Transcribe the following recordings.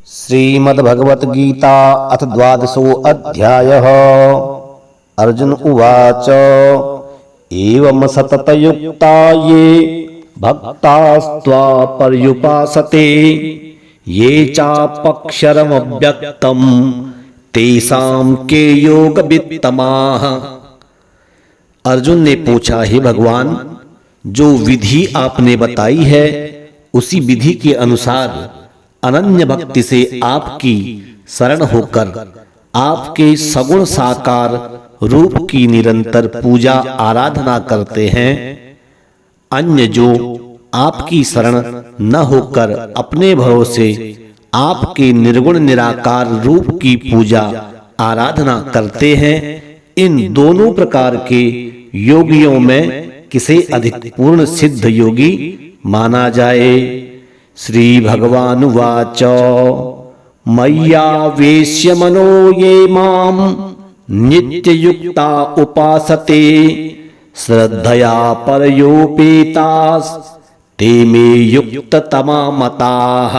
श्रीमद्भगवद्गीता अथ द्वादशो अध्यायः। अर्जुन उवाच एवं सततयुक्ता ये भक्तास्त्वा पर्युपासते ये चापक्षरमव्यक्तं तेषां के योगवित्तमाः। अर्जुन ने पूछा, हे भगवान, जो विधि आपने बताई है उसी विधि के अनुसार अनन्य भक्ति से आपकी शरण होकर आपके सगुण साकार रूप की निरंतर पूजा आराधना करते हैं। अन्य जो आपकी शरण न होकर अपने भरोसे आपके निर्गुण निराकार रूप की पूजा आराधना करते हैं, इन दोनों प्रकार के योगियों में किसे अधिक पूर्ण सिद्ध योगी माना जाए। श्री भगवान वाच मय्यावेश्य मनो ये माम नित्ययुक्ता उपासते श्रद्धया परयोपेतास ते मे युक्ततमा मताः।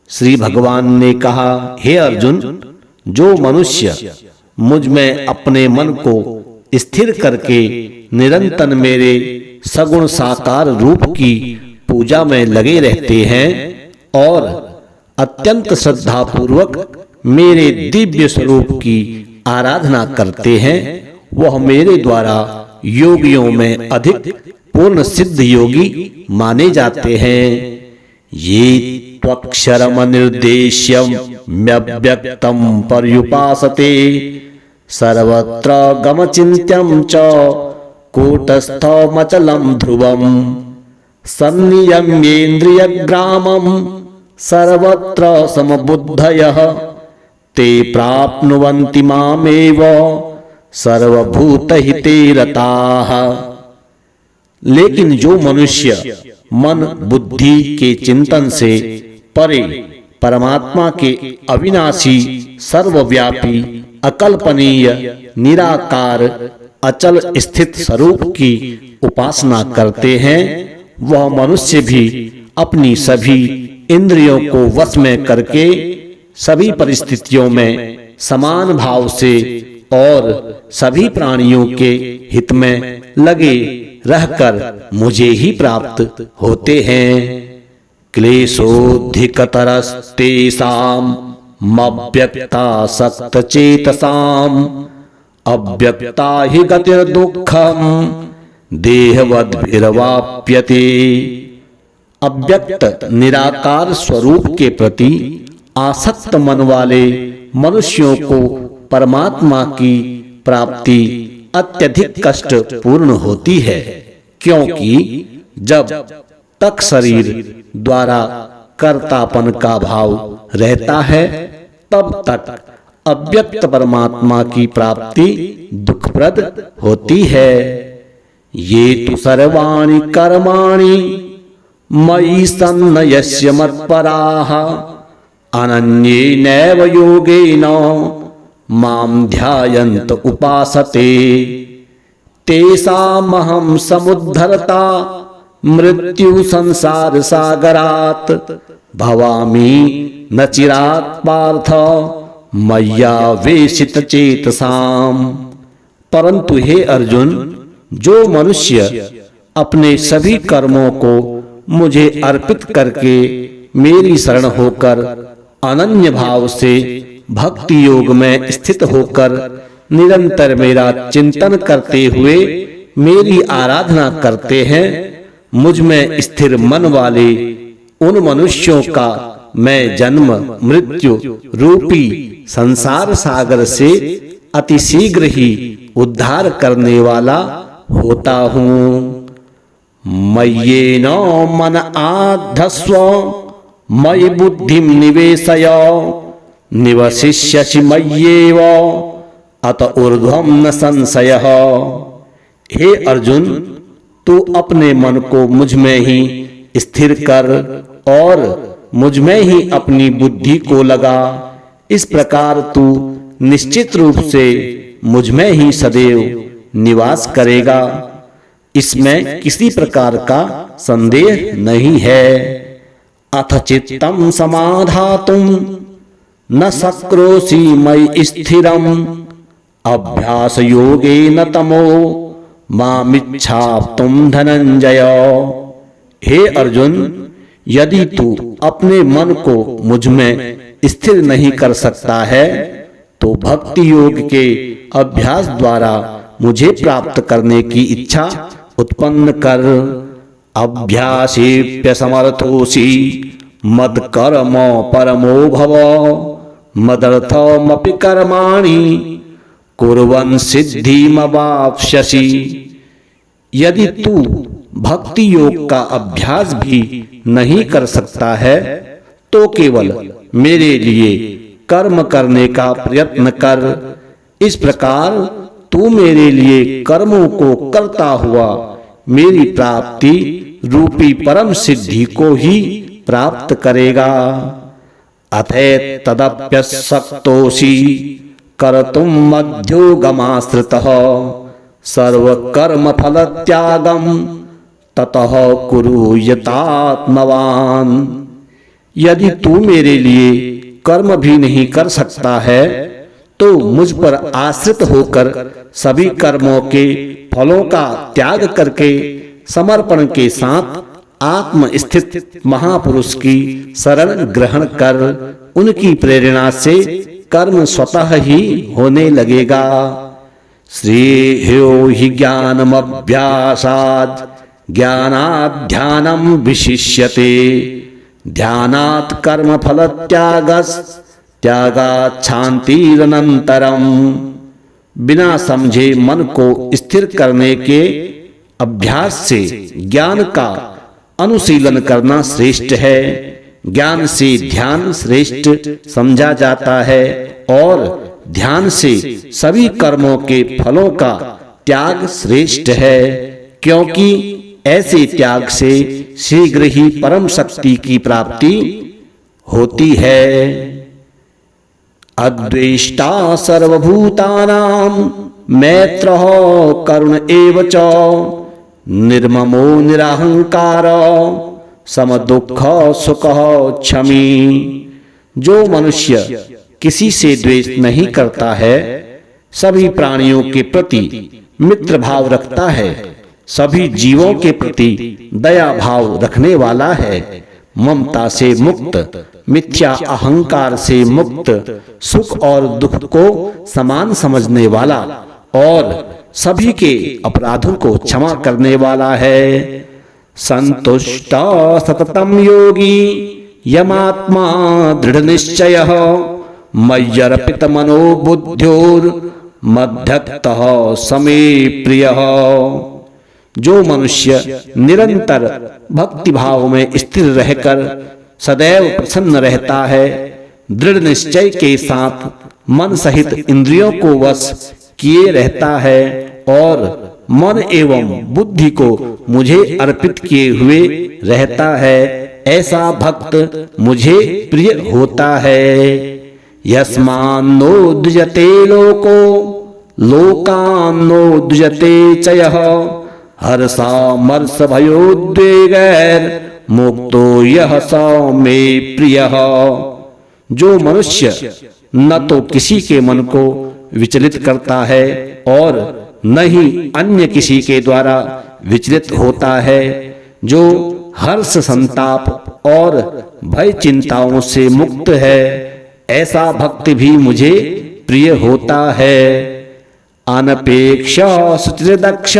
श्री भगवान ने कहा, हे अर्जुन, जो मनुष्य मुझ में अपने मन को स्थिर करके निरंतर मेरे सगुण साकार रूप की पूजा में लगे रहते हैं और अत्यंत श्रद्धा पूर्वक मेरे दिव्य स्वरूप की आराधना करते हैं, वह मेरे द्वारा योगियों में अधिक पूर्ण सिद्ध योगी माने जाते हैं। ये त्वक्षरम निर्देश्यम म्यव्यक्तं पर्युपासते सर्वत्र गमचिन्त्यं च कूटस्थमचलं ध्रुवम् सन्नियम्येन्द्रियग्रामं सर्वत्र समबुद्धयः ते प्राप्नुवन्ति मामेव सर्वभूतहिते रताः। लेकिन जो मनुष्य मन बुद्धि के चिंतन से परे परमात्मा के अविनाशी सर्वव्यापी अकल्पनीय निराकार अचल स्थित स्वरूप की उपासना करते हैं, वह मनुष्य भी अपनी सभी इंद्रियों को वश में करके सभी परिस्थितियों में समान भाव से और सभी प्राणियों के हित में लगे रहकर मुझे ही प्राप्त होते हैं। क्लेशोऽधिकतरस्तेषां मव्यक्तासक्तचेतसाम् अव्यक्ता हि गतिर्दुःखम् देहवद्भिर्वाप्यते। अव्यक्त निराकार स्वरूप के प्रति आसक्त मन वाले मनुष्यों को परमात्मा की प्राप्ति अत्यधिक कष्ट पूर्ण होती है, क्योंकि जब तक शरीर द्वारा कर्तापन का भाव रहता है तब तक अव्यक्त परमात्मा की प्राप्ति दुखप्रद होती है। ये तु सर्वाणि कर्माणि मयि सन्न्यस्य मत्पराः अनन्येनैव योगेन मां ध्यायन्त उपासते तेषामहं समुद्धरता मृत्यु संसार सागरात् भवामि न चिरात् पार्थ मय्यावेशित चेतसाम्। परंतु हे अर्जुन, जो मनुष्य अपने सभी कर्मों को मुझे अर्पित करके मेरी शरण होकर अनन्य भाव से भक्ति योग में स्थित होकर निरंतर मेरा चिंतन करते हुए मेरी आराधना करते हैं, मुझ में स्थिर मन वाले उन मनुष्यों का मैं जन्म मृत्यु रूपी संसार सागर से अतिशीघ्र ही उद्धार करने वाला होता हूँ। मय्येन मन आधस्व मयि बुद्धिं निवेशय निवसिष्यसि मय्येव अत ऊर्ध्वं न संशयः। हे अर्जुन, तू अपने मन को मुझ में ही स्थिर कर और मुझ में ही अपनी बुद्धि को लगा। इस प्रकार तू निश्चित रूप से मुझ में ही सदैव निवास करेगा, इसमें किसी प्रकार का संदेह नहीं है। अथ चित्तं समाधातुं न शक्नोषि मयि स्थिरम् अभ्यास योगेन तमो मामिच्छाप्तुं धनंजय। हे अर्जुन, यदि तू अपने मन को मुझ में स्थिर नहीं कर सकता है तो भक्ति योग के अभ्यास द्वारा मुझे प्राप्त करने की इच्छा उत्पन्न कर। अभ्यासेऽप्यसमर्थोऽसि मत्कर्म परमो भव मदर्थमपि कर्माणि कुर्वन् सिद्धिमवाप्स्यसि। यदि तू भक्ति योग का अभ्यास भी नहीं कर सकता है तो केवल मेरे लिए कर्म करने का प्रयत्न कर। इस प्रकार तू मेरे लिए कर्मों को करता हुआ मेरी प्राप्ति रूपी परम सिद्धि को ही प्राप्त करेगा। अथैतदप्यशक्तोषि कर्तुं मध्योगमाश्रितः सर्वकर्म फल त्यागम ततः कुरु यतात्मवान। यदि तू मेरे लिए कर्म भी नहीं कर सकता है तो मुझ पर आश्रित होकर सभी कर्मों के फलों का त्याग करके समर्पण के साथ आत्मस्थित महापुरुष की शरण ग्रहण कर। उनकी प्रेरणा से कर्म स्वतः ही होने लगेगा। श्रेयो हि ज्ञानमभ्यासात् ज्ञानाध्यानं विशिष्यते ध्यानात् कर्म फल त्यागात् शान्तिरनन्तरम्। बिना समझे मन को स्थिर करने के अभ्यास से ज्ञान का अनुशीलन करना श्रेष्ठ है। ज्ञान से ध्यान श्रेष्ठ समझा जाता है और ध्यान से सभी कर्मों के फलों का त्याग श्रेष्ठ है, क्योंकि ऐसे त्याग से शीघ्र ही परम शक्ति की प्राप्ति होती है। अद्वेष्टा सर्वभूतानां मैत्रः करुण एव च निर्ममो निरहंकार समदुःख सुखः क्षमी। जो मनुष्य किसी से द्वेष नहीं करता है, सभी प्राणियों के प्रति मित्र भाव रखता है, सभी जीवों के प्रति दया भाव रखने वाला है, ममता से मुक्त, मिथ्या अहंकार से मुक्त, सुख और दुख को समान समझने वाला और सभी के अपराधों को क्षमा करने वाला है। संतुष्ट सततम योगी यमात्मा दृढ़ निश्चयः मय्यर्पित मनो बुद्ध्योर्मध्यतः समे प्रियः। जो मनुष्य निरंतर भक्ति भाव में स्थिर रहकर सदैव प्रसन्न रहता है, दृढ़ निश्चय के साथ मन सहित इंद्रियों को वश किए रहता है और मन एवं बुद्धि को मुझे अर्पित किए हुए रहता है, ऐसा भक्त मुझे प्रिय होता है। यस्मान्नो द्विजते लोको लोकान्नो द्विजते च यः हर्षामर्ष भयोद्वेगैर् मुक्तो यः स मे प्रियः। जो मनुष्य न तो किसी के मन को विचलित करता है और न ही अन्य किसी के द्वारा विचलित होता है, जो हर्ष संताप और भय चिंताओं से मुक्त है, ऐसा भक्त भी मुझे प्रिय होता है। अनपेक्ष सुचिर्दक्ष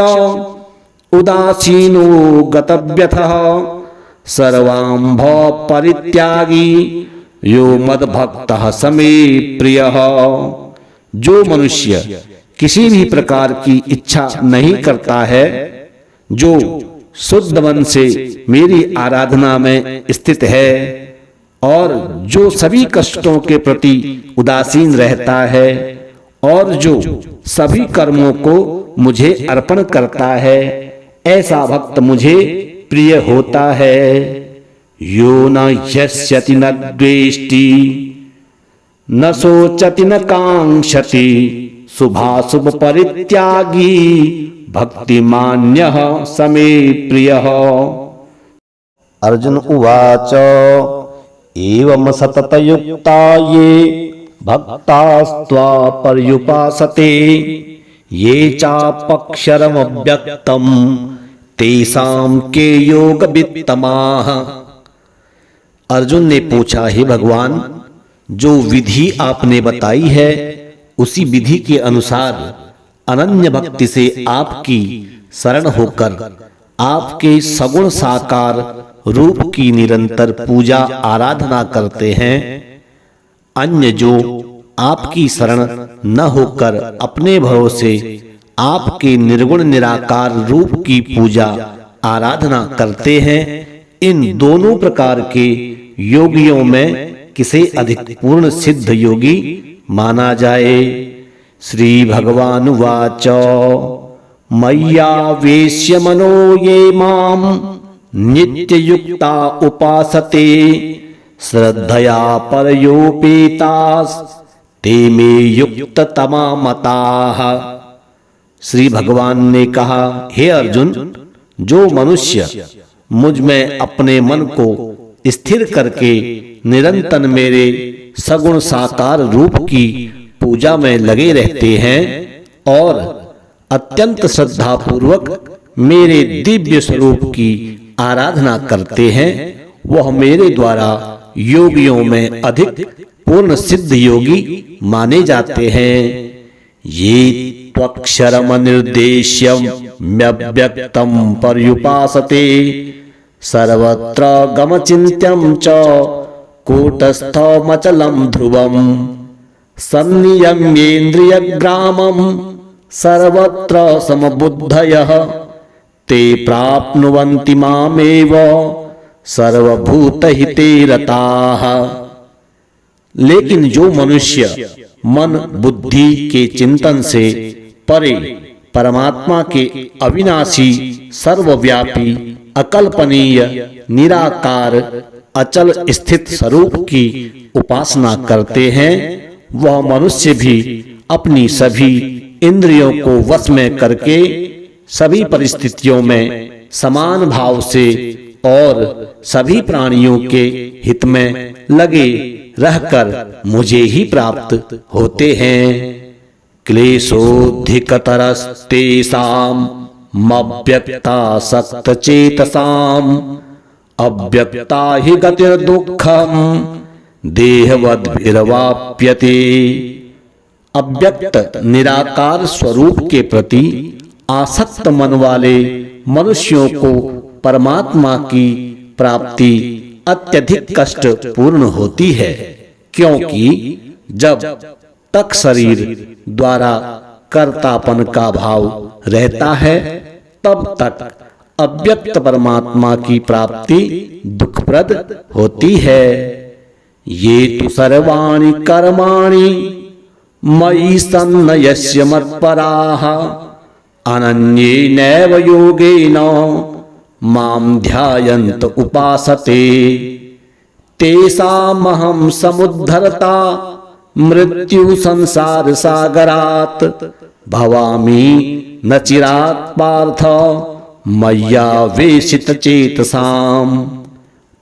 उदासीनो गतव्यथः सर्वांभ परित्यागी यो मद्भक्तः समे प्रियः। जो मनुष्य किसी भी प्रकार की इच्छा नहीं करता है, जो शुद्ध मन से मेरी आराधना में स्थित है और जो सभी कष्टों के प्रति उदासीन रहता है और जो सभी कर्मों को मुझे अर्पण करता है, ऐसा भक्त मुझे प्रिय होता है। यो न यस्यति न द्वेष्टि न शोचति न कांक्षति शुभाशुभ परित्यागी भक्तिमान्यः समे प्रियः। अर्जुन उवाच एवं सततयुक्ता ये भक्तास्त्वा पर्युपासते ये चापक्षरमव्यक्तम् तेषां के योगवित्तमाः। अर्जुन ने पूछा, हे भगवान, जो विधि आपने बताई है उसी विधि के अनुसार अनन्य भक्ति से आपकी शरण होकर आपके सगुण साकार रूप की निरंतर पूजा आराधना करते हैं, अन्य जो आपकी शरण न होकर अपने भरोसे आपके निर्गुण निराकार रूप की पूजा आराधना करते हैं, इन दोनों प्रकार के योगियों में किसे अधिक पूर्ण सिद्ध योगी माना जाए। श्री भगवान वाच मय्यावेश्य मनो ये माम नित्ययुक्ता उपासते श्रद्धया परयोपेतास ते मे युक्ततमा मताः। श्री भगवान ने कहा, हे अर्जुन, जो मनुष्य मुझ में अपने मन को स्थिर करके निरंतर मेरे सगुण साकार रूप की पूजा में लगे रहते हैं और अत्यंत श्रद्धा पूर्वक मेरे दिव्य स्वरूप की आराधना करते हैं, वह मेरे द्वारा योगियों में अधिक पूर्ण सिद्ध योगी माने जाते हैं। ये त्वक्षरमनिर्देश्यम्यव्यक्तं पर्युपासते सर्वत्र गमचिन्त्यं च कूटस्थमचलं ध्रुवम् सन्नियम्येन्द्रियग्रामं सर्वत्र समबुद्धयः ते प्राप्नुवन्ति मामेव सर्वभूतहिते रताः। लेकिन जो मनुष्य मन बुद्धि के चिंतन से परे परमात्मा के अविनाशी सर्वव्यापी अकल्पनीय निराकार अचल स्थित स्वरूप की उपासना करते हैं, वह मनुष्य भी अपनी सभी इंद्रियों को वश में करके सभी परिस्थितियों में समान भाव से और सभी प्राणियों के हित में लगे रहकर मुझे ही प्राप्त होते हैं। क्लेशोऽधिकतरस्तेषां मव्यक्तासक्तचेतसाम् अव्यक्ता हि गतिर्दुःखम् देहवद्भिर्वाप्यते। अव्यक्त निराकार स्वरूप के प्रति आसक्त मन वाले मनुष्यों को परमात्मा की प्राप्ति अत्यधिक कष्ट पूर्ण होती है, क्योंकि जब तक शरीर द्वारा कर्तापन का भाव रहता है तब तक अव्यक्त परमात्मा की प्राप्ति दुखप्रद होती है। ये तु सर्वाणि कर्माणि मयि सन्न्यस्य मत्पराः अनन्येनैव योगेन मां ध्यायन्त उपासते तेषामहं समुद्धरता मृत्यु संसार सागरात् भवामि न चिरात् पार्थ मय्यावेशित चेतसाम्।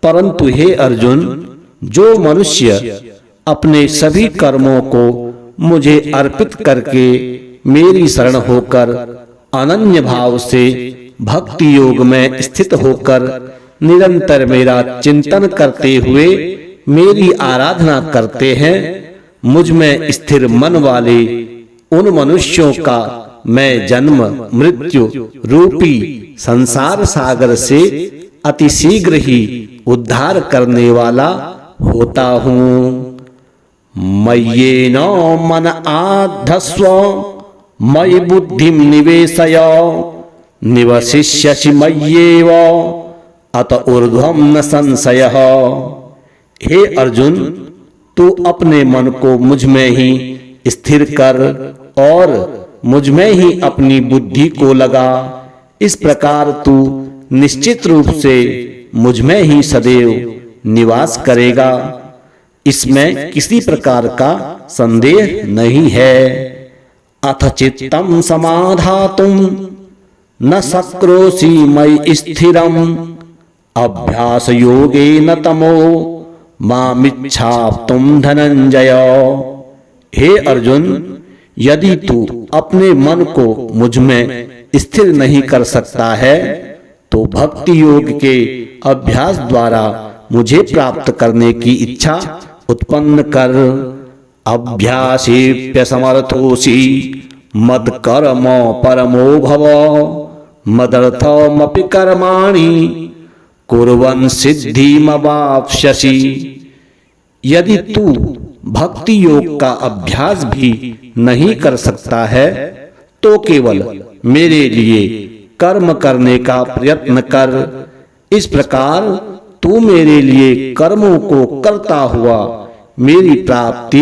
परंतु हे अर्जुन, जो मनुष्य अपने सभी कर्मों को मुझे अर्पित करके मेरी शरण होकर अनन्य भाव से भक्ति योग में स्थित होकर निरंतर मेरा चिंतन करते हुए मेरी आराधना करते हैं, मुझ में स्थिर मन वाले उन मनुष्यों का मैं जन्म मृत्यु रूपी संसार सागर से अति शीघ्र ही उद्धार करने वाला होता हूँ। मय्येन मन आधस्व मयि बुद्धिं निवेशय निवसिष्यसि मय्येव अत ऊर्ध्वं न संशयः। हे अर्जुन, तू अपने मन को मुझ में ही स्थिर कर और मुझ में ही अपनी बुद्धि को लगा। इस प्रकार तू निश्चित रूप से मुझ में ही सदैव निवास करेगा, इसमें किसी प्रकार का संदेह नहीं है। अथ चित्तं समाधातुं न शक्नोषि मयि स्थिरम् अभ्यास योगेन तमो मामिच्छाप्तुम धनंजय। हे अर्जुन, यदि तू अपने मन को मुझ में स्थिर नहीं कर सकता है तो भक्ति योग के अभ्यास द्वारा मुझे प्राप्त करने की इच्छा उत्पन्न कर। अभ्यासेप्य समर्थोसि मद कर्म परमो भव मदर्थमपि कर्माणि कुर्वन् सिद्धिमवाप्स्यसि। यदि तू भक्ति योग का अभ्यास भी नहीं कर सकता है तो केवल मेरे लिए कर्म करने का प्रयत्न कर। इस प्रकार तू मेरे लिए कर्मों को करता हुआ मेरी प्राप्ति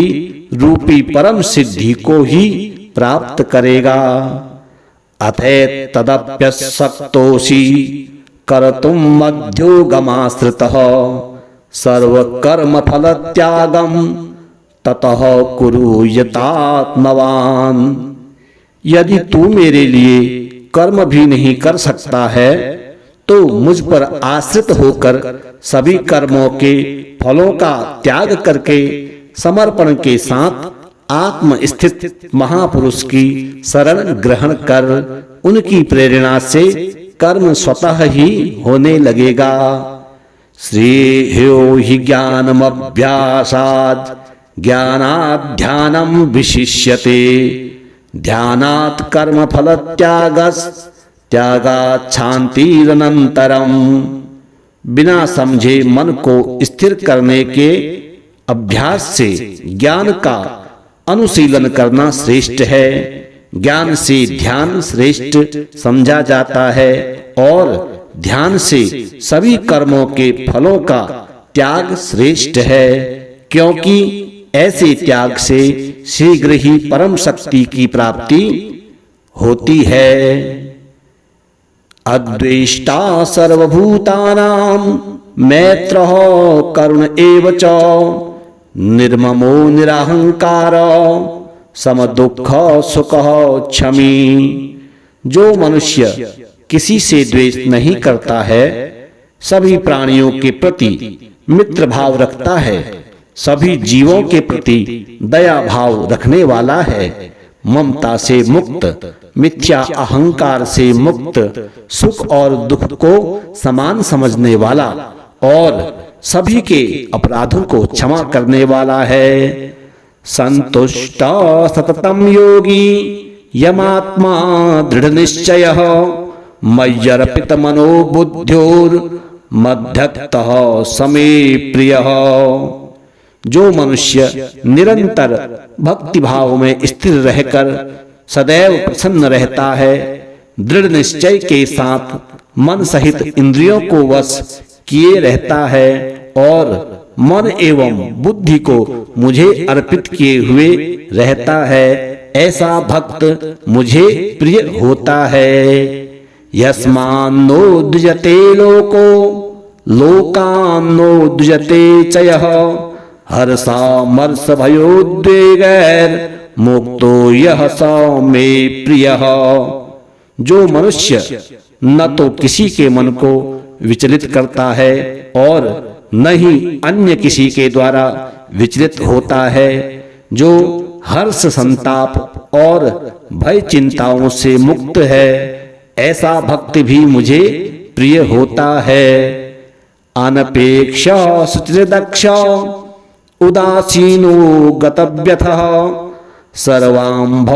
रूपी परम सिद्धि को ही प्राप्त करेगा। अथे तदप्यशक्तोषि कर्तुं मध्योगमाश्रितः सर्वकर्म फल त्यागम ततः कुरु यतात्मवान। यदि तू मेरे लिए कर्म भी नहीं कर सकता है तो मुझ पर आश्रित होकर सभी कर्मों के फलों का त्याग करके समर्पण के साथ आत्म स्थित महापुरुष की शरण ग्रहण कर। उनकी प्रेरणा से कर्म स्वतः ही होने लगेगा। श्रेयो हि ज्ञानमभ्यासात् ज्ञानाध्यानम विशिष्यते ध्यानात् कर्म फल त्यागात् शान्तिरनन्तरम्। बिना समझे मन को स्थिर करने के अभ्यास से ज्ञान का अनुशीलन करना श्रेष्ठ है। ज्ञान से ध्यान श्रेष्ठ समझा जाता है और ध्यान से सभी कर्मों के फलों का त्याग श्रेष्ठ है, क्योंकि ऐसे त्याग से शीघ्र ही परम शक्ति की प्राप्ति होती है। अद्वेष्टा सर्वभूतानां मैत्रः करुण एव च निर्ममो निरहंकार समदुःख सुखः क्षमी। जो मनुष्य किसी से द्वेष नहीं करता है, सभी प्राणियों के प्रति मित्र भाव रखता है, सभी जीवों के प्रति दया भाव रखने वाला है, ममता से मुक्त, मिथ्या अहंकार से मुक्त, सुख और दुख को समान समझने वाला और सभी के अपराधों को क्षमा करने वाला है। संतुष्ट सततम योगी यमात्मा दृढ़ निश्चयः मय्यर्पित मनो बुद्ध्योर मध्यतः समे प्रियः। जो मनुष्य निरंतर भक्ति भाव में स्थिर रहकर सदैव प्रसन्न रहता है, दृढ़ निश्चय के साथ मन सहित इंद्रियों को वश किए रहता है और मन एवं बुद्धि को मुझे अर्पित किए हुए रहता है, ऐसा भक्त मुझे प्रिय होता है। यस्मान्नो द्विजते लोको लोकान्नो द्विजते च यः हर्षामर्ष भयोद्वेगैर मुक्तो यः स मे प्रियः। जो मनुष्य न तो किसी के मन को विचलित करता है और न ही अन्य किसी के द्वारा विचलित होता है, जो हर्ष संताप और भय चिंताओं से मुक्त है, ऐसा भक्त भी मुझे प्रिय होता है। अनपेक्ष सुचिर्दक्ष उदासीनो गतव्यथः सर्वांभ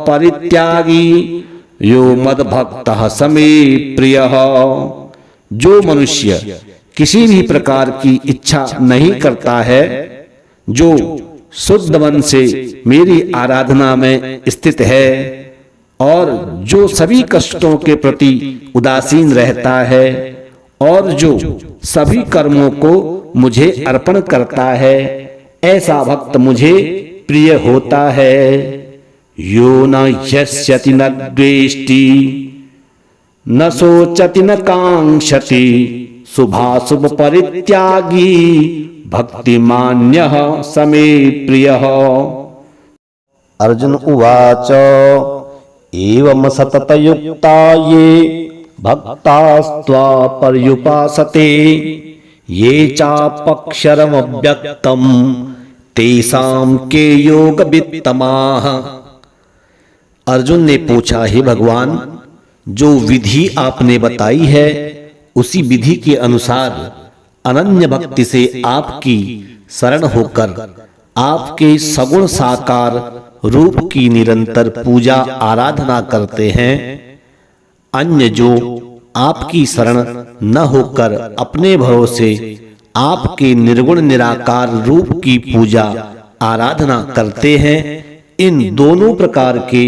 परित्यागी यो मद्भक्तः समे प्रियः। जो मनुष्य किसी भी प्रकार की इच्छा नहीं करता है, जो शुद्ध मन से मेरी आराधना में स्थित है और जो सभी कष्टों के प्रति उदासीन रहता है और जो सभी कर्मों को मुझे अर्पण करता है, ऐसा भक्त मुझे प्रिय होता है। यो न यस्यति न द्वेष्टि न शोचति न कांक्षति शुभाशुभ परित्यागी भक्तिमान्यः समे प्रियः। अर्जुन उवाच एवं सततयुक्ता ये भक्तास्त्वा पर्युपासते ये चापक्षरमव्यक्तम् तेषां के योगवित्तमाः। अर्जुन ने पूछा, हे भगवान, जो विधि आपने बताई है उसी विधि के अनुसार अनन्य भक्ति से आपकी शरण होकर आपके सगुण साकार रूप की निरंतर पूजा आराधना करते हैं। अन्य जो आपकी शरण न होकर अपने भरोसे आपके निर्गुण निराकार रूप की पूजा आराधना करते हैं, इन दोनों प्रकार के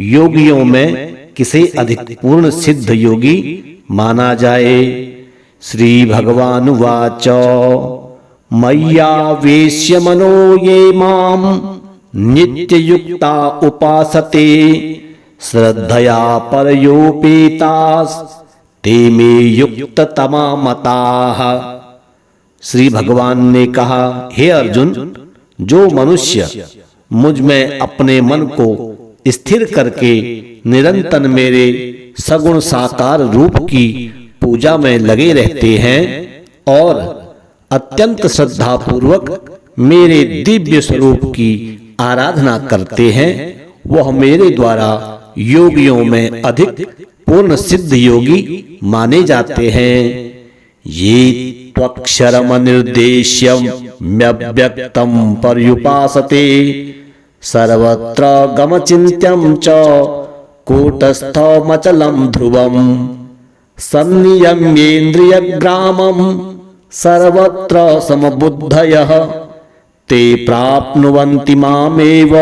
योगियों में किसे अधिक पूर्ण सिद्ध योगी माना जाए। श्री भगवान वाच मय्यावेश्य मनो ये माम नित्य युक्ता उपासते श्रद्धया परयोपेतास ते मे युक्त तमा मताः। श्री भगवान ने कहा, हे अर्जुन, जो मनुष्य मुझ में अपने मन को स्थिर करके निरंतर मेरे सगुण साकार रूप की पूजा में लगे रहते हैं और अत्यंत श्रद्धा पूर्वक मेरे दिव्य स्वरूप की आराधना करते हैं, वह मेरे द्वारा योगियों में अधिक पूर्ण सिद्ध योगी माने जाते हैं। ये त्वक्षरमनिर्देश्यम्यव्यक्तं पर्युपासते सर्वत्र गमचिन्त्यं च कूटस्थमचलं ध्रुवम् सन्नियम्येन्द्रियग्रामं सर्वत्र समबुद्धयः ते प्राप्नुवन्ति मामेव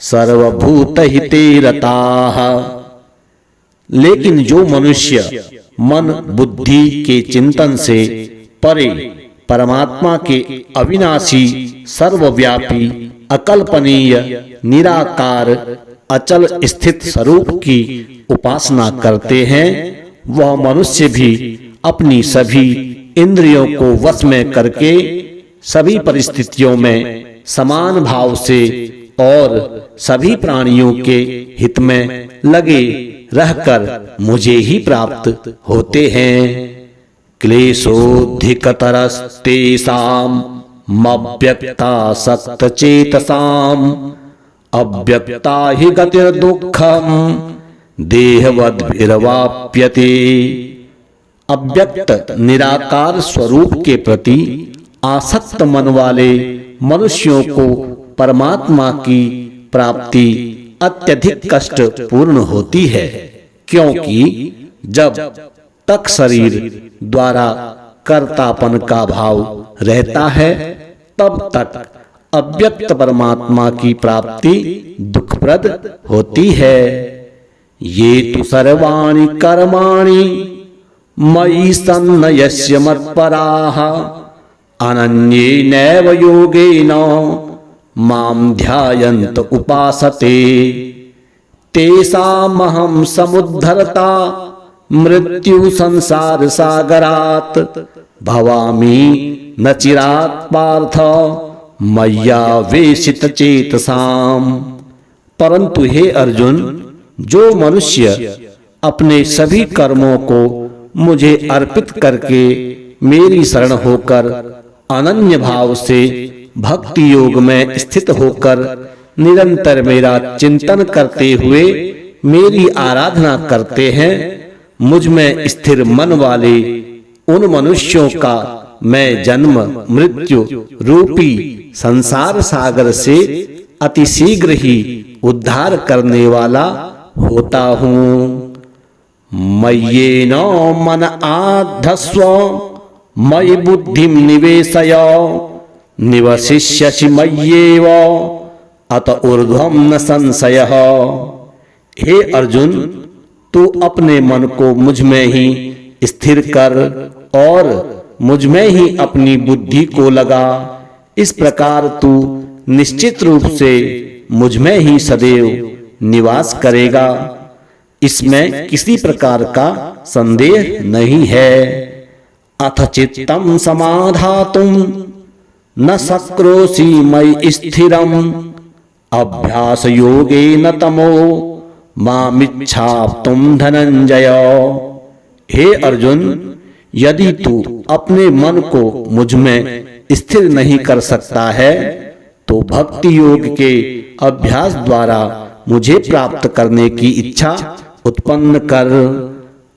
सर्वभूतहिते रताः। लेकिन जो मनुष्य मन बुद्धि के चिंतन से परे परमात्मा के अविनाशी सर्वव्यापी अकल्पनीय निराकार अचल स्थित स्वरूप की उपासना करते हैं, वह मनुष्य भी अपनी सभी इंद्रियों को वश में करके सभी परिस्थितियों में समान भाव से और सभी प्राणियों के हित में लगे रहकर मुझे ही प्राप्त होते हैं। क्लेशोऽधिकतरस्तेषां मव्यक्तासक्तचेतसाम् अव्यक्ता हि गतिर्दुःखम् देहवद्भिर्वाप्यते। अव्यक्त निराकार स्वरूप के प्रति आसक्त मन वाले मनुष्यों को परमात्मा की प्राप्ति अत्यधिक कष्ट पूर्ण होती है, क्योंकि जब तक शरीर द्वारा कर्तापन का भाव रहता है तब तक अव्यक्त परमात्मा की प्राप्ति दुखप्रद होती है। ये तु सर्वाणि कर्माणि मयि सन्न्यस्य मत्पराः अनन्येनैव योगेन मां ध्यायन्त उपासते तेषामहं समुद्धरता मृत्यु संसार सागरात् भवामि न चिरात् पार्थ मय्यावेशित चेतसाम्। परंतु हे अर्जुन, जो मनुष्य अपने सभी कर्मों को मुझे अर्पित करके मेरी शरण होकर अनन्य भाव से भक्ति योग में स्थित होकर निरंतर मेरा चिंतन करते हुए मेरी आराधना करते हैं, मुझ में स्थिर मन वाले उन मनुष्यों का मैं जन्म मृत्यु रूपी संसार सागर से अतिशीघ्र ही उद्धार करने वाला होता हूँ। मय्येन मन आधस्व मयि बुद्धिं निवेशय निवसिष्यसि मय्येव अत ऊर्ध्वं न संशयः। हे अर्जुन, तू अपने मन को मुझ में ही स्थिर कर और मुझ में ही अपनी बुद्धि को लगा। इस प्रकार तू निश्चित रूप से मुझ में ही सदैव निवास करेगा, इसमें किसी प्रकार का संदेह नहीं है। अथ चित्तं समाधातुं न शक्नोषि मयि स्थिरम् अभ्यास योगेन तमो मामिच्छाप्तुं धनंजय। हे अर्जुन, यदि तू अपने मन को मुझ में स्थिर नहीं कर सकता है तो भक्ति योग के अभ्यास द्वारा मुझे प्राप्त करने की इच्छा उत्पन्न कर।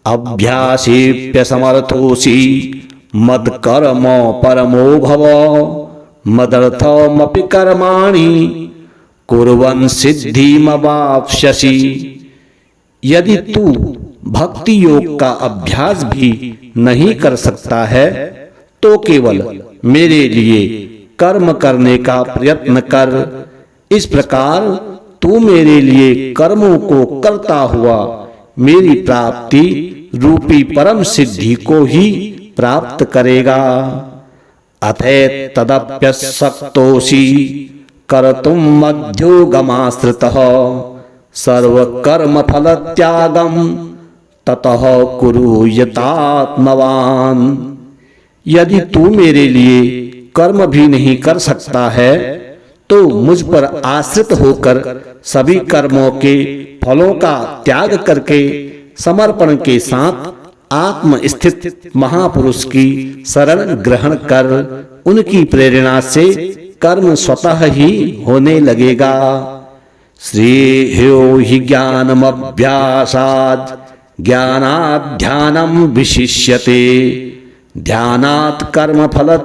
अभ्यासेप्य समर्थोसि मद कर्म परमो भव मदर्थमपि कर्माणि कुर्वन् सिद्धिमवाप्स्यसि। यदि तू भक्ति योग का अभ्यास भी नहीं कर सकता है तो केवल मेरे लिए कर्म करने का प्रयत्न कर। इस प्रकार तू मेरे लिए कर्मों को करता हुआ मेरी प्राप्ति रूपी परम सिद्धि को ही प्राप्त करेगा। अथे तदप्यशक्तोषि कर्तुम् मध्योगमाश्रितः सर्वकर्म फल त्यागम ततः कुरु यतात्मवान। यदि तू मेरे लिए कर्म भी नहीं कर सकता है तो मुझ पर आश्रित होकर सभी कर्मों के फलों का त्याग करके समर्पण के साथ आत्मस्थित महापुरुष की शरण ग्रहण कर। उनकी प्रेरणा से कर्म स्वतः ही होने लगेगा। श्रेयो हि ज्ञानमभ्यासात् ज्ञानात् ध्यानं विशिष्यते ध्यानात् कर्म फल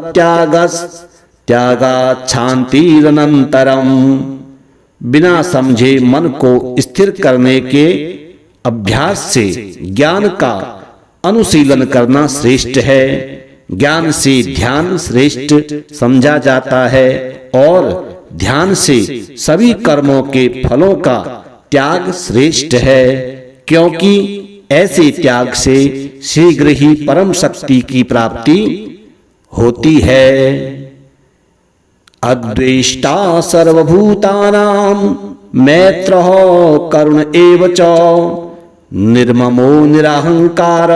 त्यागात् शान्तिरनन्तरम्। बिना समझे मन को स्थिर करने के अभ्यास से ज्ञान का अनुशीलन करना श्रेष्ठ है। ज्ञान से ध्यान श्रेष्ठ समझा जाता है और ध्यान से सभी कर्मों के फलों का त्याग श्रेष्ठ है, क्योंकि ऐसे त्याग से शीघ्र ही परम शक्ति की प्राप्ति होती है। अद्वेष्टा सर्वभूतानां मैत्रः करुण एव च निर्ममो निरहंकार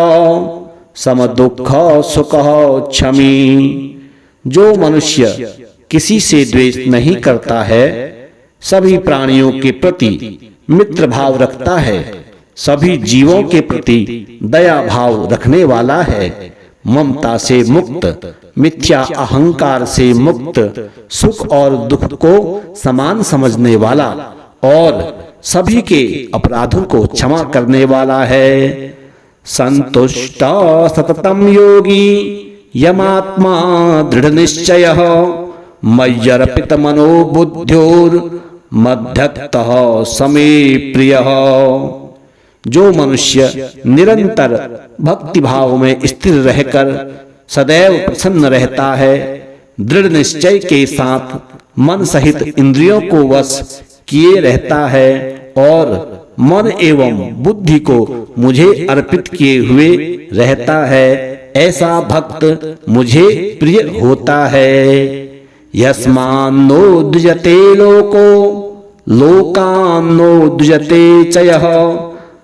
समदुःख सुखः क्षमी। जो मनुष्य किसी से द्वेष नहीं करता है, सभी प्राणियों के प्रति मित्र भाव रखता है, सभी जीवों के प्रति दया भाव रखने वाला है, ममता से मुक्त, मिथ्या अहंकार से मुक्त, सुख और दुख को समान समझने वाला और सभी के अपराधों को क्षमा करने वाला है। संतुष्ट सततम योगी यमात्मा दृढ़ निश्चयः मय्यर्पित मनो बुद्ध्योर मध्यतः समे प्रियः। जो मनुष्य निरंतर भक्ति भाव में स्थिर रहकर सदैव प्रसन्न रहता है, दृढ़ निश्चय के साथ मन सहित इंद्रियों को वश किए रहता है और मन एवं बुद्धि को मुझे अर्पित किए हुए रहता है, ऐसा भक्त मुझे प्रिय होता है। यस्मान्नो द्विजते लोको लोकान्नो द्विजते च यः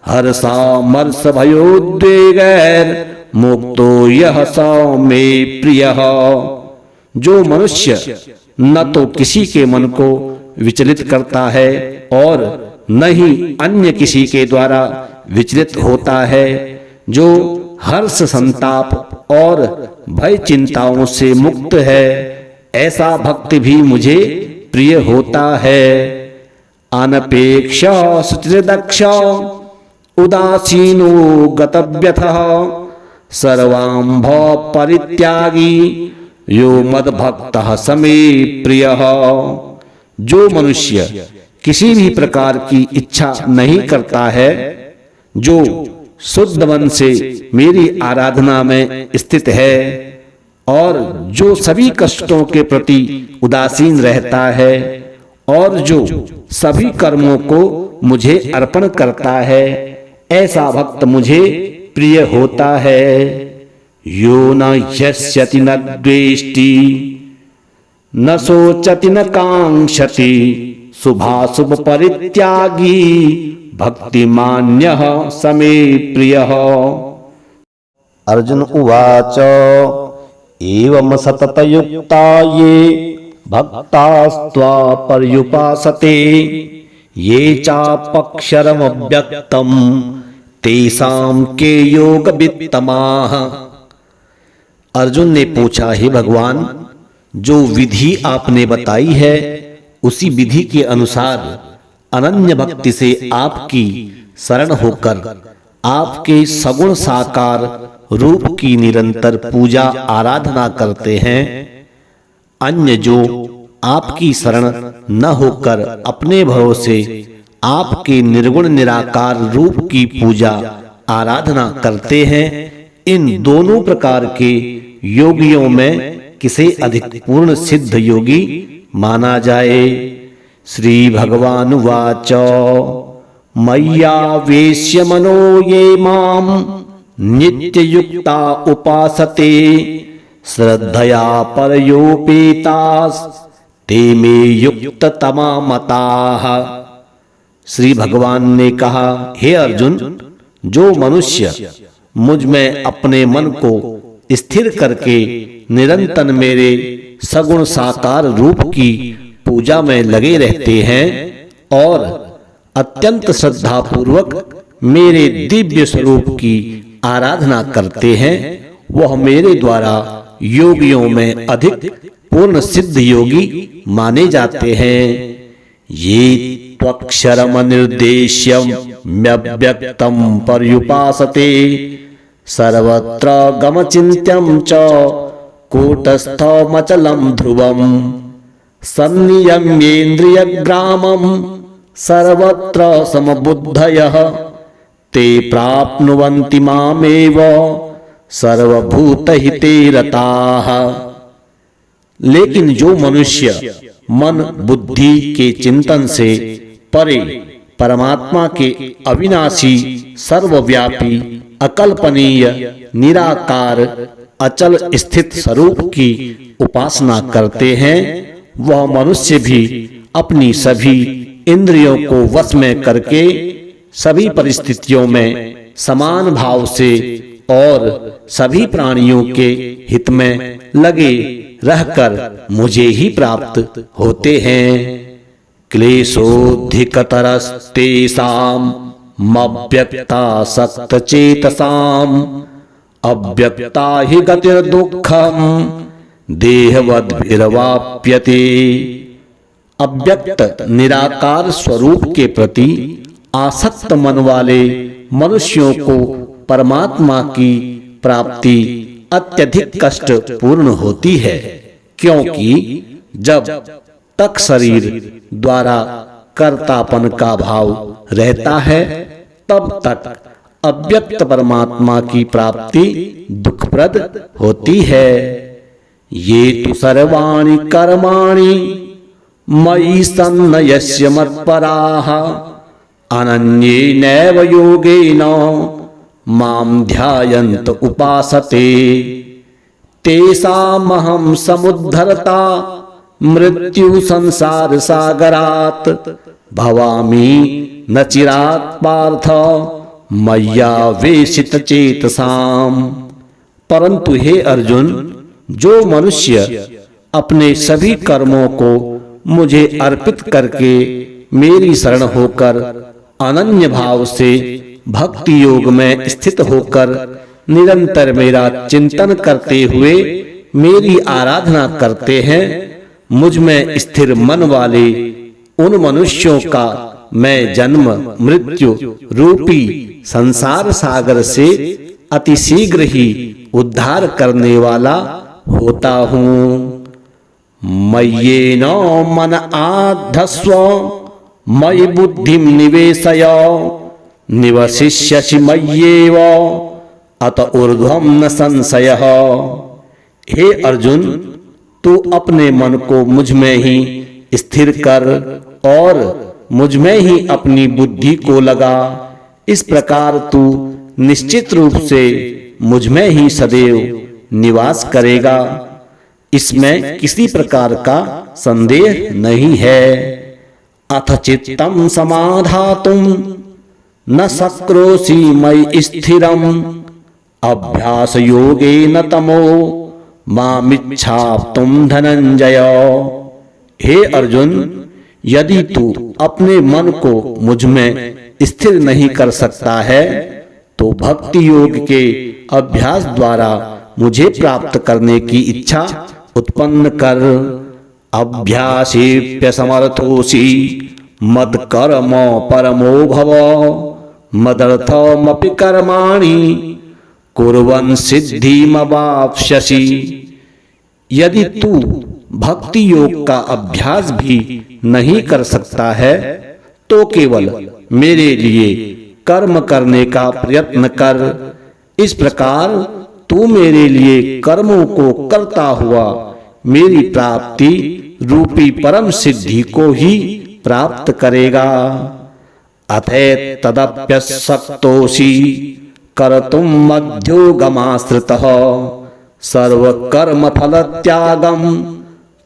हर्षामर्ष भयोद्वेगैर मुक्तो यः स मे प्रियः। जो मनुष्य न तो किसी के मन को विचलित करता है और न ही अन्य किसी के द्वारा विचलित होता है, जो हर्ष संताप और भय चिंताओं से मुक्त है, ऐसा भक्त भी मुझे प्रिय होता है। अनपेक्ष सुचिर्दक्ष उदासीनो गतव्यथः सर्वांभ परित्यागी यो मद्भक्तः समे प्रियः। जो मनुष्य किसी भी प्रकार की इच्छा नहीं करता है, जो शुद्ध मन से मेरी आराधना में स्थित है और जो सभी कष्टों के प्रति उदासीन रहता है और जो सभी कर्मों को मुझे अर्पण करता है, ऐसा भक्त मुझे प्रिय होता है। यो न यस्यति न द्वेष्टि न शोचति न कांक्षति शुभाशुभ परित्यागी भक्तिमान्यः समे प्रियः। अर्जुन उवाच एवं सततयुक्ता ये भक्तास्त्वा पर्युपासते ये चापक्षरमव्यक्तं तेषां के योग वित्तमाः। अर्जुन ने पूछा, हे भगवान, जो विधि आपने बताई है उसी विधि के अनुसार अनन्य भक्ति से आपकी शरण होकर आपके सगुण साकार रूप की निरंतर पूजा आराधना करते हैं, अन्य जो आपकी शरण न होकर अपने भरोसे आपके निर्गुण निराकार रूप की पूजा आराधना करते हैं, इन दोनों प्रकार के योगियों में किसे अधिक पूर्ण सिद्ध योगी माना जाए। श्री भगवान वाच मय्यावेश्य मनो ये माम नित्य युक्ता उपासते श्रद्धया परयोपेतास ते मे युक्त तमा मताः। श्री भगवान ने कहा, हे अर्जुन, जो मनुष्य मुझ में अपने मन को स्थिर करके निरंतर मेरे सगुण साकार रूप की पूजा में लगे रहते हैं और अत्यंत श्रद्धा पूर्वक मेरे दिव्य स्वरूप की आराधना करते हैं, वह मेरे द्वारा योगियों में अधिक पूर्ण सिद्ध योगी माने जाते हैं। ये त्वक्षरम निर्देश्यम म्यव्यक्तम पर्युपासते सर्वत्र गमचिन्त्यं च कूटस्थमचलं ध्रुवम् सन्नियम्येन्द्रियग्रामं सर्वत्र समबुद्धयः ते प्राप्नुवन्ति मामेव सर्वभूतहिते रताः। लेकिन जो मनुष्य मन बुद्धि के चिंतन से परे परमात्मा के अविनाशी सर्वव्यापी अकल्पनीय निराकार अचल स्थित स्वरूप की उपासना करते हैं, वह मनुष्य भी अपनी सभी इंद्रियों को वश में करके सभी परिस्थितियों में समान भाव से और सभी प्राणियों के हित में लगे रहकर मुझे ही प्राप्त होते हैं। क्लेशोऽधिकतरस्तेषाम् मव्यक्तासक्तचेतसाम् अव्यक्ता हि गतिर्दुःखम् देहवद्भिर्वाप्यते। अव्यक्त निराकार स्वरूप के प्रति आसक्त मन वाले मनुष्यों को परमात्मा की प्राप्ति अत्यधिक कष्ट पूर्ण होती है, क्योंकि जब तक शरीर द्वारा कर्तापन का भाव रहता है तब तक अव्यक्त परमात्मा की प्राप्ति दुखप्रद होती है। ये तु सर्वाणि कर्माणि मयि सन्न्यस्य मत्पराः अनन्येनैव योगेन मां ध्यायन्त उपासते तेषामहं समुद्धरता मृत्यु संसार सागरात् भवामि न चिरात् पार्थ मय्यावेशित चेतसाम्। परंतु हे अर्जुन, जो मनुष्य अपने सभी कर्मों को मुझे अर्पित करके मेरी शरण होकर अनन्य भाव से भक्ति योग में स्थित होकर निरंतर मेरा चिंतन करते हुए मेरी आराधना करते हैं, मुझ में स्थिर मन वाले उन मनुष्यों का मैं जन्म मृत्यु रूपी संसार सागर से अतिशीघ्र ही उद्धार करने वाला होता हूँ। मय्येन मन आधस्व मयि बुद्धिं निवेशय निवसिष्यसि मय्येव अत ऊर्ध्वं न संशयः। हे अर्जुन, तू अपने मन को मुझ में ही स्थिर कर और मुझ में ही अपनी बुद्धि को लगा। इस प्रकार तू निश्चित रूप से मुझ में ही सदैव निवास करेगा, इसमें किसी प्रकार का संदेह नहीं है। अथ चित्तं समाधातुं न शक्नोषि मयि स्थिरम् अभ्यास योगेन तमो मामिच्छाप्तुं धनंजय। हे अर्जुन, यदि तू अपने मन को मुझ में स्थिर नहीं कर सकता है तो भक्ति योग के अभ्यास द्वारा मुझे प्राप्त करने की इच्छा उत्पन्न कर। अभ्यासेप्यसमर्थोऽसि मद्कर्म परमो भव। मदर्थमपि कर्माणि कुर्वन् सिद्धिमवाप्स्यसि। यदि तू भक्ति योग का अभ्यास भी नहीं कर सकता है तो केवल मेरे लिए कर्म करने का प्रयत्न कर। इस प्रकार तू मेरे लिए कर्मों को करता हुआ मेरी प्राप्ति रूपी परम सिद्धि को ही प्राप्त करेगा। अथैतदप्यशक्तोऽसि कर्तुं मध्योगमाश्रितः सर्वकर्मफलत्यागं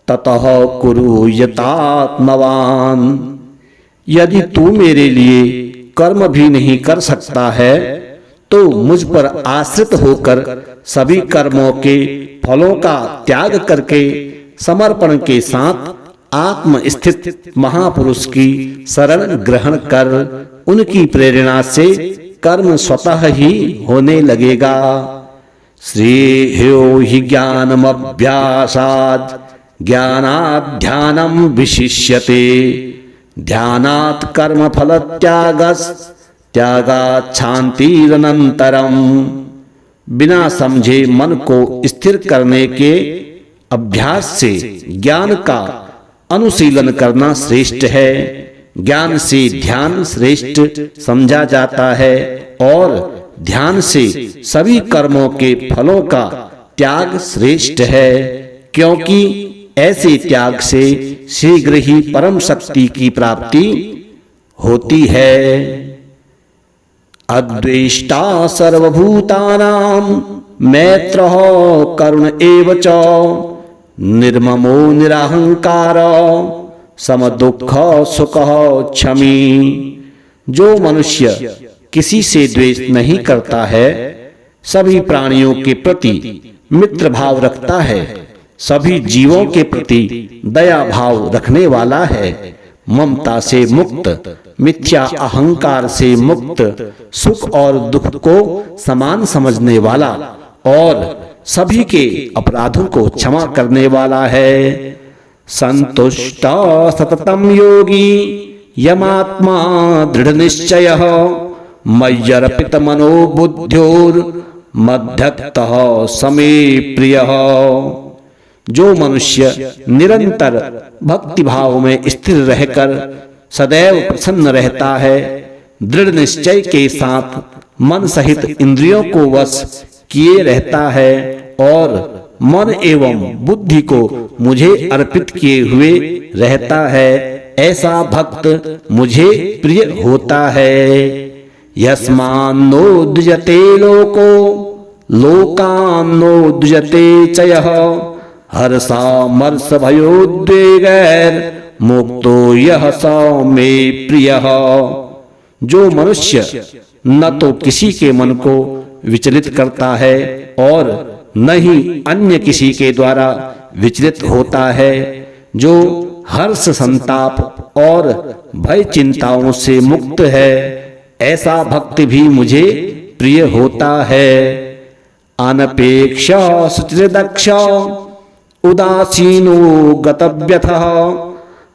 ततः कुरु यतात्मवान्। यदि तू मेरे लिए कर्म भी नहीं कर सकता है तो मुझ पर आश्रित होकर सभी कर्मों के फलों का त्याग करके समर्पण के साथ आत्मस्थित महापुरुष की शरण ग्रहण कर। उनकी प्रेरणा से कर्म स्वतः ही होने लगेगा। श्रेयो हि ज्ञानमभ्यासात् ज्ञानात् ध्यानं विशिष्यते। ध्यानात् कर्मफलत्यागात् शान्तिरनन्तरम्। बिना समझे मन को स्थिर करने के अभ्यास से ज्ञान का अनुशीलन करना श्रेष्ठ है। ज्ञान से ध्यान श्रेष्ठ समझा जाता है और ध्यान से सभी कर्मों के फलों का त्याग श्रेष्ठ है, क्योंकि ऐसे त्याग से शीघ्र ही परम शक्ति की प्राप्ति होती है। अद्वेष्टा सर्वभूतानां मैत्रः करुण एव च निर्ममो निरहंकार समदुःख सुखः क्षमी। जो मनुष्य किसी से द्वेष नहीं करता है, सभी प्राणियों के प्रति मित्र भाव रखता है, सभी जीवों के प्रति दया भाव रखने वाला है, ममता से मुक्त, मिथ्या अहंकार से मुक्त, सुख और दुख को समान समझने वाला और सभी के अपराधों को क्षमा करने वाला है। संतुष्ट सततम योगी यमात्मा दृढ़ निश्चयः मय्यर्पित मनो बुद्ध्योर्मध्यतः समे प्रियः। जो मनुष्य निरंतर भक्ति भाव में स्थिर रहकर सदैव प्रसन्न रहता है, दृढ़ निश्चय के साथ मन सहित इंद्रियों को वश किए रहता है और मन एवं बुद्धि को मुझे अर्पित किए हुए रहता है, ऐसा भक्त मुझे प्रिय होता है। यस्मान्नो द्विजते लोको लोकान्नो द्विजते च यः हर्षामर्ष भयोद्वेगैर् मुक्तो यः स मे प्रियः। जो मनुष्य न तो किसी के मन को विचलित करता है और न ही अन्य किसी के द्वारा विचलित होता है, जो हर्ष संताप और भय चिंताओं से मुक्त है, ऐसा भक्त भी मुझे प्रिय होता है। अनपेक्ष सुचिर्दक्ष उदासीनो गतव्यथः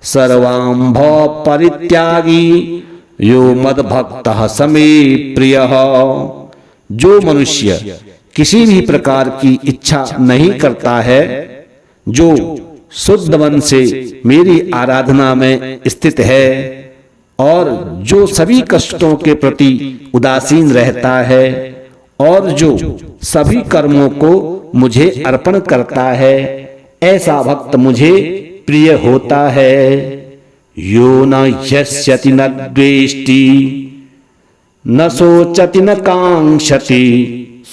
सर्वांभ परित्यागी यो मद्भक्तः समे प्रियः। जो मनुष्य किसी भी प्रकार की इच्छा नहीं करता है, जो शुद्ध मन से मेरी आराधना में स्थित है और जो सभी कष्टों के प्रति उदासीन रहता है और जो सभी कर्मों को मुझे अर्पण करता है, ऐसा भक्त मुझे प्रिय होता है। यो न यस्यति न द्वेष्टि न शोचति न कांक्षति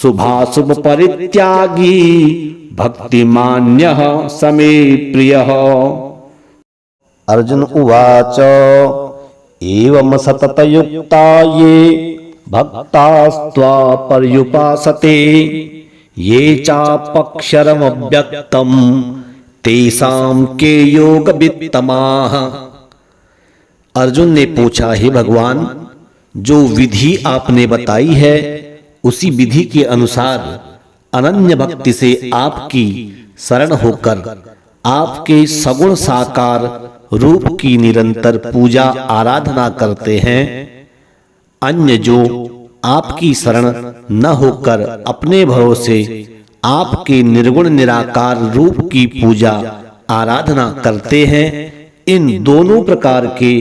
शुभाशुभ परित्यागी भक्तिमान्यः समे प्रियः। अर्जुन उवाच एवं सततयुक्ता ये भक्तास्त्वा पर्युपासते ये चापक्षरमव्यक्तम् तेषां के योगवित्तमाः। अर्जुन ने पूछा, हे भगवान, जो विधि आपने बताई है उसी विधि के अनुसार अनन्य भक्ति से आपकी शरण होकर आपके सगुण साकार रूप की निरंतर पूजा आराधना करते हैं। अन्य जो आपकी शरण न होकर अपने भरोसे आपके निर्गुण निराकार रूप की पूजा आराधना करते हैं, इन दोनों प्रकार के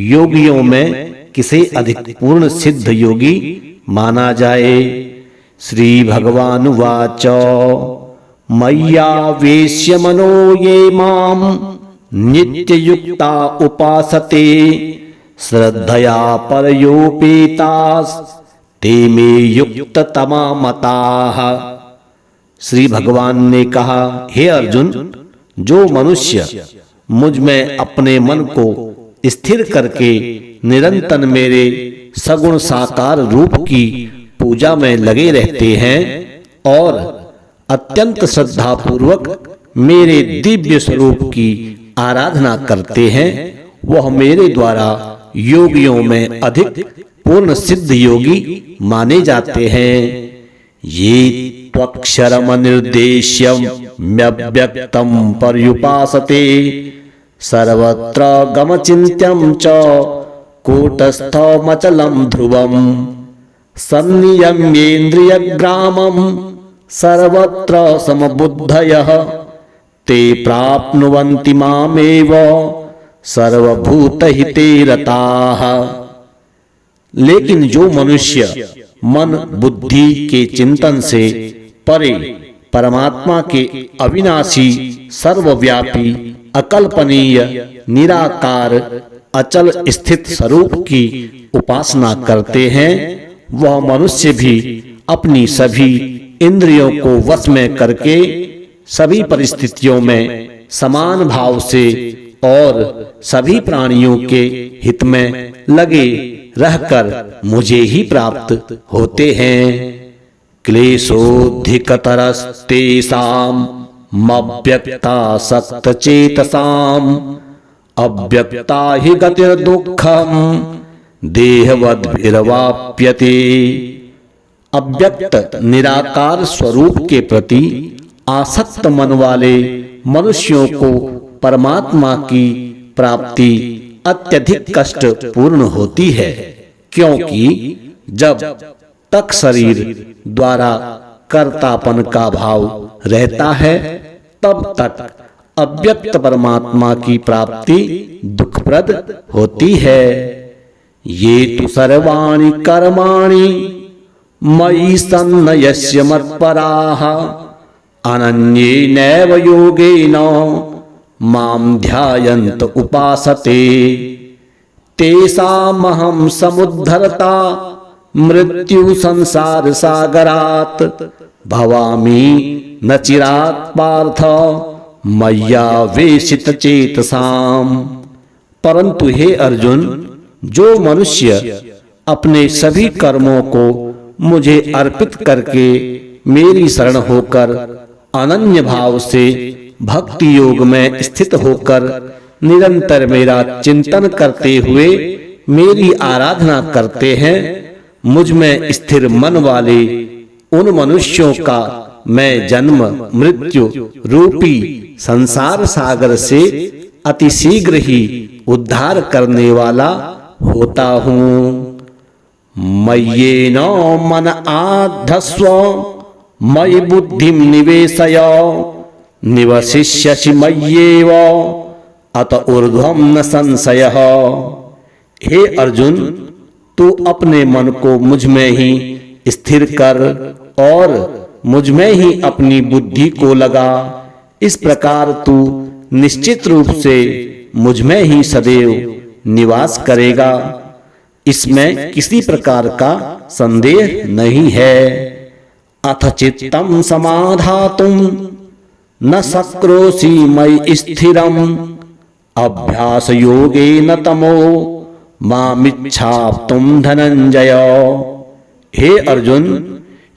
योगियों में किसे अधिक पूर्ण सिद्ध योगी माना जाए। श्री भगवान वाच मय्यावेश्य मनो ये माम नित्य युक्ता उपासते श्रद्धया परयोपेतास ते मे युक्त तमा मताः। श्री भगवान ने कहा, हे अर्जुन, जो मनुष्य मुझ में अपने मन को स्थिर करके निरंतर मेरे सगुण साकार रूप की पूजा में लगे रहते हैं और अत्यंत श्रद्धा पूर्वक मेरे दिव्य स्वरूप की आराधना करते हैं, वह मेरे द्वारा योगियों में अधिक पूर्ण सिद्ध योगी माने जाते हैं। ये त्वक्षरमनिर्देश्यं म्यव्यक्तं पर्युपासते सर्वत्र गमचिन्त्यं च कूटस्थमचलं ध्रुवम् सन्नियम्येन्द्रियग्रामं सर्वत्र समबुद्धयः ते प्राप्नुवन्ति मामेव सर्वभूतहिते रताः। लेकिन जो मनुष्य मन बुद्धि के चिंतन से परे परमात्मा के अविनाशी सर्वव्यापी अकल्पनीय निराकार अचल स्थित स्वरूप की उपासना करते हैं, वह मनुष्य भी अपनी सभी इंद्रियों को वश में करके सभी परिस्थितियों में समान भाव से और सभी प्राणियों के हित में लगे रहकर मुझे ही प्राप्त होते हैं। क्लेशोऽधिकतरस्तेषां मव्यक्तासक्तचेतसाम् अव्यक्ता हि गतिर्दुःखं देहवद्भिर्वाप्यते। अव्यक्त निराकार स्वरूप के प्रति आसक्त मन वाले मनुष्यों को परमात्मा की प्राप्ति अत्यधिक कष्ट पूर्ण होती है, क्योंकि जब तक शरीर द्वारा कर्तापन का भाव रहता है तब तक अव्यक्त परमात्मा की प्राप्ति दुखप्रद होती है। ये तु सर्वाणि कर्माणि मयि सन्न्यस्य मत्पराः अनन्येनैव योगेन मां ध्यायन्त उपासते तेषामहं समुद्धरता मृत्यु संसार सागरात् भवामि न चिरात् पार्थ मय्यावेशित चेतसाम्। परंतु हे अर्जुन, जो मनुष्य अपने सभी कर्मों को मुझे अर्पित करके मेरी शरण होकर अनन्य भाव से भक्ति योग में स्थित होकर निरंतर मेरा चिंतन करते हुए मेरी आराधना करते हैं, मुझ में स्थिर मन वाले उन मनुष्यों का मैं जन्म मृत्यु रूपी संसार सागर से अतिशीघ्र ही उद्धार करने वाला होता हूँ। मय्येन मन आधस्व मयि बुद्धिं निवेशय निवसिष्यसि मय्येव अत ऊर्ध्वं न संशयः। हे अर्जुन, तू अपने मन को मुझ में ही स्थिर कर और मुझ में ही अपनी बुद्धि को लगा। इस प्रकार तू निश्चित रूप से मुझ में ही सदैव निवास करेगा, इसमें किसी प्रकार का संदेह नहीं है। अथ चित्तं समाधातुं न शक्नोषि मयि स्थिरम् अभ्यास योगेन तमो मामिच्छाप्तुं धनंजय। हे अर्जुन,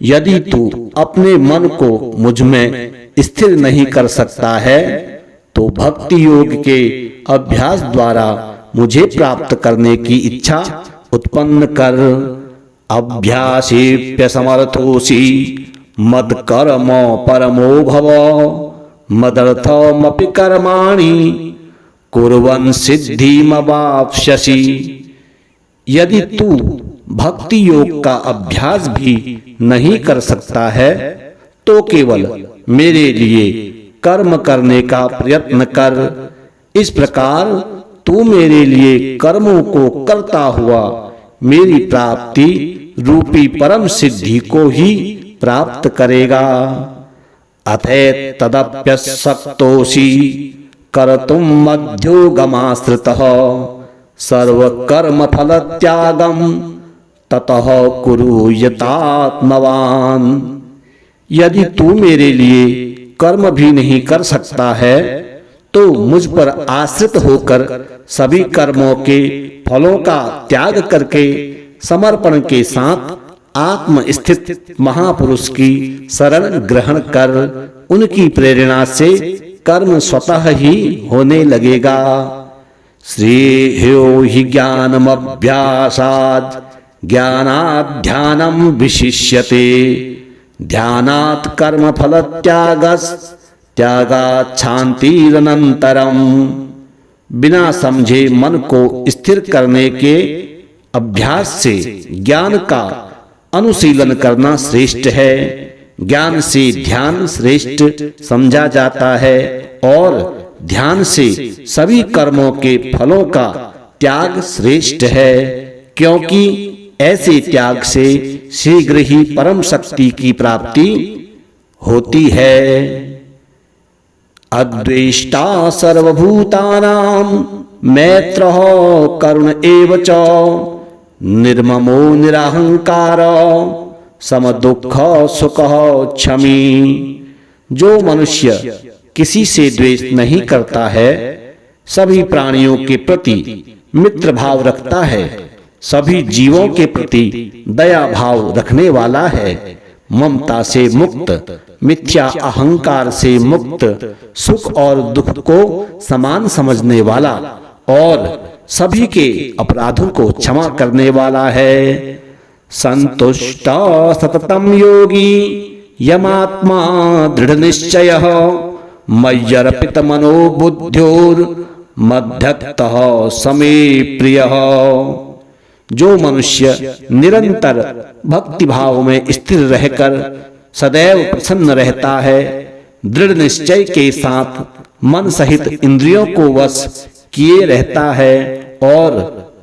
यदि तू अपने मन को मुझ में स्थिर नहीं कर सकता है तो भक्ति योग के अभ्यास द्वारा मुझे प्राप्त करने की इच्छा उत्पन्न कर। अभ्यासेऽप्यसमर्थोऽसि मत्कर्म परमो भव। मदर्थमपि कर्माणि कुर्वन् सिद्धिमवाप्स्यसि। यदि तू भक्ति योग का अभ्यास भी नहीं कर सकता है तो केवल मेरे लिए कर्म करने का प्रयत्न कर। इस प्रकार तू मेरे लिए कर्मों को करता हुआ मेरी प्राप्ति रूपी परम सिद्धि को ही प्राप्त करेगा। अथैतदप्यशक्तोऽसि कर्तुं मध्योगमाश्रितः सर्वकर्मफलत्यागं ततः कुरु यतात्मवान्। यदि तू मेरे लिए कर्म भी नहीं कर सकता है तो मुझ पर आश्रित होकर सभी कर्मों के फलों का त्याग करके समर्पण के साथ आत्म स्थित महापुरुष की शरण ग्रहण कर। उनकी प्रेरणा से कर्म स्वतः ही होने लगेगा। श्रेयो हि ज्ञानमभ्यासात् ज्ञानाध्यानं विशिष्यते। ध्यानात् कर्मफलत्यागात् शान्तिरनन्तरम्। बिना समझे मन को स्थिर करने के अभ्यास से ज्ञान का अनुशीलन करना श्रेष्ठ है। ज्ञान से ध्यान श्रेष्ठ समझा जाता है और ध्यान से सभी कर्मों के फलों का त्याग श्रेष्ठ है, क्योंकि ऐसे त्याग से शीघ्र ही परम शक्ति की प्राप्ति होती है। अद्वेष्टा सर्वभूतानां मैत्रः करुण एव च निर्ममो निरहंकार समदुःख सुखः क्षमी। जो मनुष्य किसी से द्वेष नहीं करता है, सभी प्राणियों के प्रति मित्र भाव रखता है, सभी जीवों के प्रति दया भाव रखने वाला है, ममता से मुक्त, मिथ्या अहंकार से मुक्त, सुख और दुख को समान समझने वाला और सभी के अपराधों को क्षमा करने वाला है। संतुष्ट सततम योगी यमात्मा दृढ़ निश्चयः मय्यर्पित मनो बुद्ध्योर मध्यतः समे प्रियः। जो मनुष्य निरंतर भक्ति भाव में स्थिर रहकर सदैव प्रसन्न रहता है, दृढ़ निश्चय के साथ मन सहित इंद्रियों को वश किए रहता है और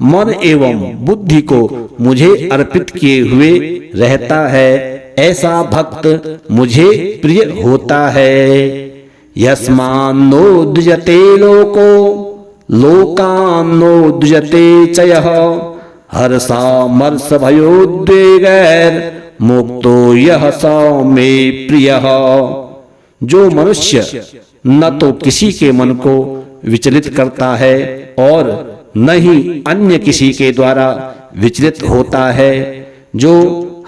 मन एवं बुद्धि को मुझे अर्पित किए हुए रहता है, ऐसा भक्त मुझे प्रिय होता है। यस्मान्नो द्विजते लोको लोकान्नो द्विजते च यः हर्षामर्ष भयोद्वेगैर मुक्तो यः स मे प्रियः। जो मनुष्य न तो किसी के मन को विचलित करता है और न ही अन्य किसी के द्वारा विचलित होता है, जो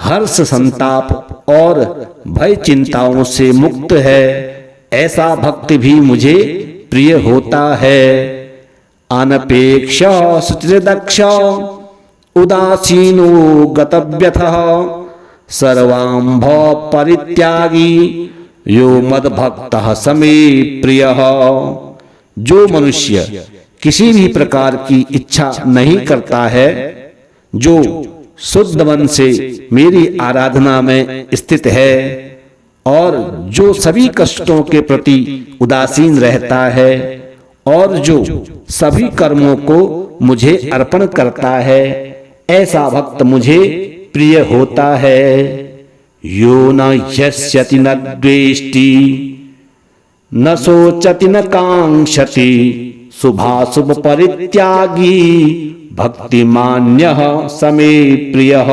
हर्ष संताप और भय चिंताओं से मुक्त है, ऐसा भक्त भी मुझे प्रिय होता है। अनपेक्ष सुचिर्दक्ष उदासीनो गतव्यथः सर्वांभ परित्यागी यो मद्भक्तः समे प्रियः। जो मनुष्य किसी भी प्रकार की इच्छा नहीं करता है, जो शुद्ध मन से मेरी आराधना में स्थित है और जो सभी कष्टों के प्रति उदासीन रहता है और जो सभी कर्मों को मुझे अर्पण करता है, ऐसा भक्त मुझे प्रिय होता है। यो न यस्यति न द्वेष्टि न शोचति न कांक्षति शुभाशुभ परित्यागी भक्तिमान्यः समे प्रियः।